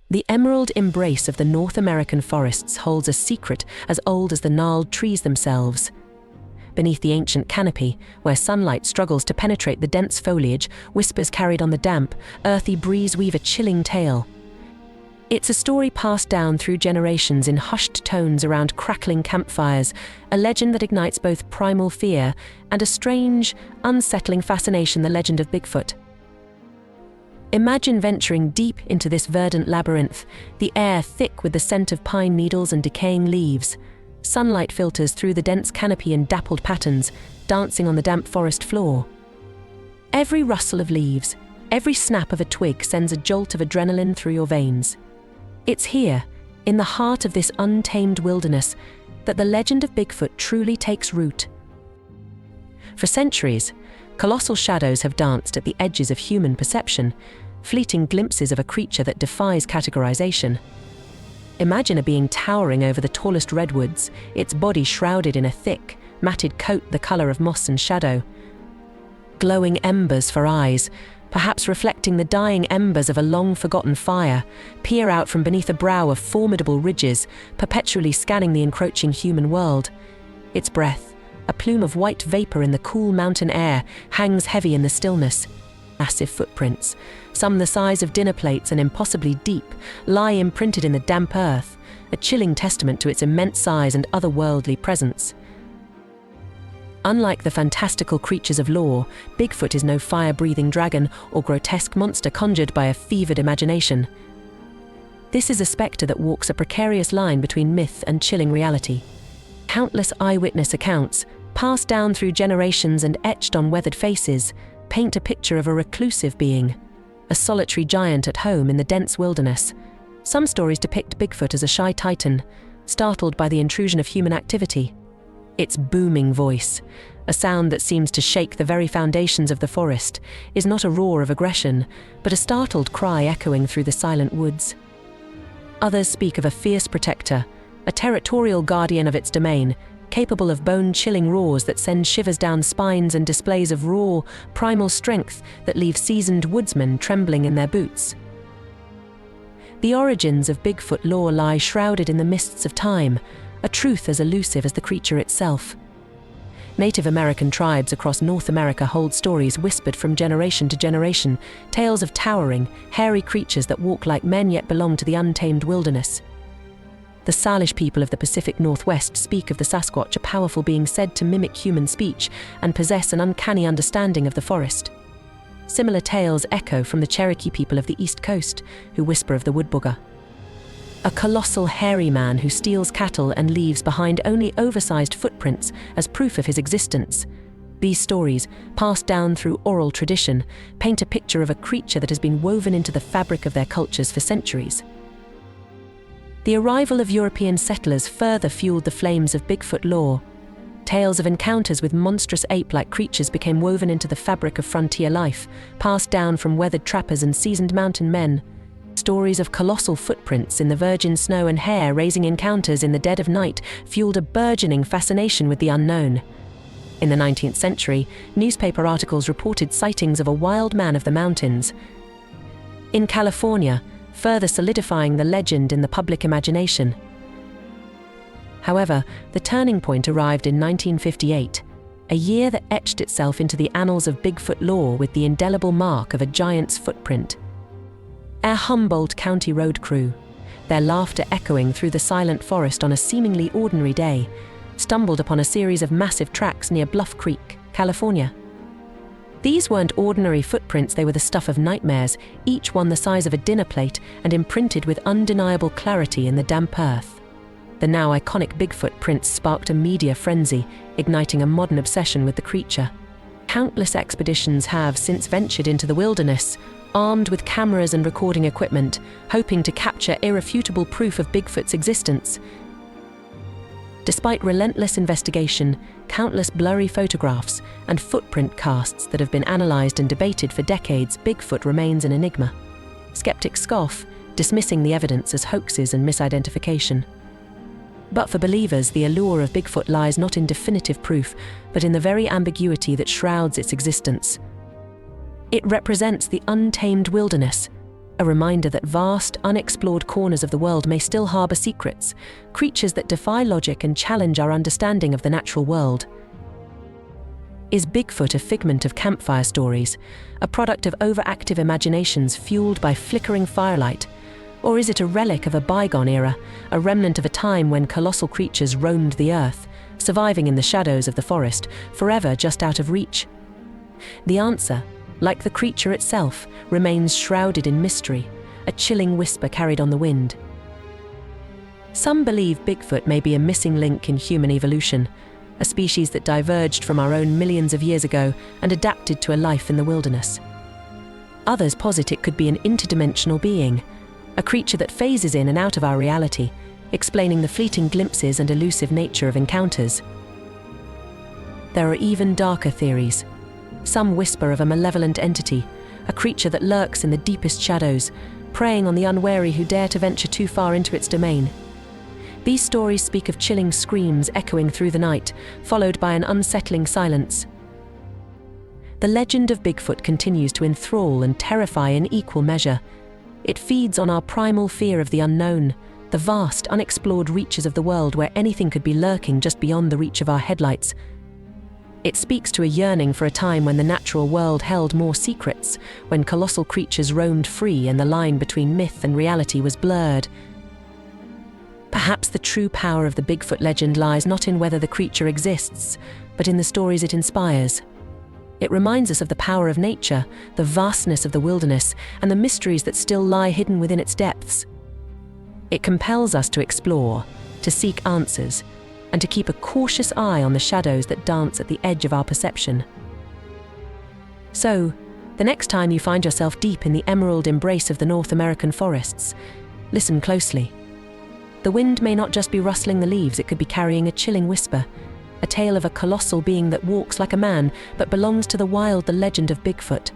The emerald embrace of the North American forests holds a secret as old as the gnarled trees themselves. Beneath the ancient canopy, where sunlight struggles to penetrate the dense foliage, whispers carried on the damp, earthy breeze weave a chilling tale. It's a story passed down through generations in hushed tones around crackling campfires, a legend that ignites both primal fear and a strange, unsettling fascination, the legend of Bigfoot. Imagine venturing deep into this verdant labyrinth, the air thick with the scent of pine needles and decaying leaves. Sunlight filters through the dense canopy in dappled patterns, dancing on the damp forest floor. Every rustle of leaves, every snap of a twig sends a jolt of adrenaline through your veins. It's here, in the heart of this untamed wilderness, that the legend of Bigfoot truly takes root. For centuries, colossal shadows have danced at the edges of human perception, fleeting glimpses of a creature that defies categorization. Imagine a being towering over the tallest redwoods, its body shrouded in a thick, matted coat the color of moss and shadow. Glowing embers for eyes, perhaps reflecting the dying embers of a long-forgotten fire, peer out from beneath a brow of formidable ridges, perpetually scanning the encroaching human world. Its breath, a plume of white vapor in the cool mountain air, hangs heavy in the stillness. Massive footprints, some the size of dinner plates and impossibly deep, lie imprinted in the damp earth, a chilling testament to its immense size and otherworldly presence. Unlike the fantastical creatures of lore, Bigfoot is no fire-breathing dragon or grotesque monster conjured by a fevered imagination. This is a spectre that walks a precarious line between myth and chilling reality. Countless eyewitness accounts, passed down through generations and etched on weathered faces, paint a picture of a reclusive being, a solitary giant at home in the dense wilderness. Some stories depict Bigfoot as a shy titan, startled by the intrusion of human activity. Its booming voice, a sound that seems to shake the very foundations of the forest, is not a roar of aggression, but a startled cry echoing through the silent woods. Others speak of a fierce protector, a territorial guardian of its domain, capable of bone-chilling roars that send shivers down spines and displays of raw, primal strength that leave seasoned woodsmen trembling in their boots. The origins of Bigfoot lore lie shrouded in the mists of time, a truth as elusive as the creature itself. Native American tribes across North America hold stories whispered from generation to generation, tales of towering, hairy creatures that walk like men yet belong to the untamed wilderness. The Salish people of the Pacific Northwest speak of the Sasquatch, a powerful being said to mimic human speech and possess an uncanny understanding of the forest. Similar tales echo from the Cherokee people of the East Coast, who whisper of the woodbugger, a colossal hairy man who steals cattle and leaves behind only oversized footprints as proof of his existence. These stories, passed down through oral tradition, paint a picture of a creature that has been woven into the fabric of their cultures for centuries. The arrival of European settlers further fueled the flames of Bigfoot lore. Tales of encounters with monstrous ape-like creatures became woven into the fabric of frontier life, passed down from weathered trappers and seasoned mountain men. Stories of colossal footprints in the virgin snow and hair-raising encounters in the dead of night fueled a burgeoning fascination with the unknown. In the 19th century, newspaper articles reported sightings of a wild man of the mountains in California, further solidifying the legend in the public imagination. However, the turning point arrived in 1958, a year that etched itself into the annals of Bigfoot lore with the indelible mark of a giant's footprint. A Humboldt County road crew, their laughter echoing through the silent forest on a seemingly ordinary day, stumbled upon a series of massive tracks near Bluff Creek, California. These weren't ordinary footprints, they were the stuff of nightmares, each one the size of a dinner plate and imprinted with undeniable clarity in the damp earth. The now iconic Bigfoot prints sparked a media frenzy, igniting a modern obsession with the creature. Countless expeditions have since ventured into the wilderness, armed with cameras and recording equipment, hoping to capture irrefutable proof of Bigfoot's existence. Despite relentless investigation, countless blurry photographs, and footprint casts that have been analyzed and debated for decades, Bigfoot remains an enigma. Skeptics scoff, dismissing the evidence as hoaxes and misidentification. But for believers, the allure of Bigfoot lies not in definitive proof, but in the very ambiguity that shrouds its existence. It represents the untamed wilderness, a reminder that vast, unexplored corners of the world may still harbor secrets, creatures that defy logic and challenge our understanding of the natural world. Is Bigfoot a figment of campfire stories, a product of overactive imaginations fueled by flickering firelight? Or is it a relic of a bygone era, a remnant of a time when colossal creatures roamed the earth, surviving in the shadows of the forest, forever just out of reach? The answer, like the creature itself, remains shrouded in mystery, a chilling whisper carried on the wind. Some believe Bigfoot may be a missing link in human evolution, a species that diverged from our own millions of years ago and adapted to a life in the wilderness. Others posit it could be an interdimensional being, a creature that phases in and out of our reality, explaining the fleeting glimpses and elusive nature of encounters. There are even darker theories. Some whisper of a malevolent entity, a creature that lurks in the deepest shadows, preying on the unwary who dare to venture too far into its domain. These stories speak of chilling screams echoing through the night, followed by an unsettling silence. The legend of Bigfoot continues to enthrall and terrify in equal measure. It feeds on our primal fear of the unknown, the vast, unexplored reaches of the world where anything could be lurking just beyond the reach of our headlights. It speaks to a yearning for a time when the natural world held more secrets, when colossal creatures roamed free and the line between myth and reality was blurred. Perhaps the true power of the Bigfoot legend lies not in whether the creature exists, but in the stories it inspires. It reminds us of the power of nature, the vastness of the wilderness, and the mysteries that still lie hidden within its depths. It compels us to explore, to seek answers, and to keep a cautious eye on the shadows that dance at the edge of our perception. So, the next time you find yourself deep in the emerald embrace of the North American forests, listen closely. The wind may not just be rustling the leaves, it could be carrying a chilling whisper, a tale of a colossal being that walks like a man but belongs to the wild, the legend of Bigfoot.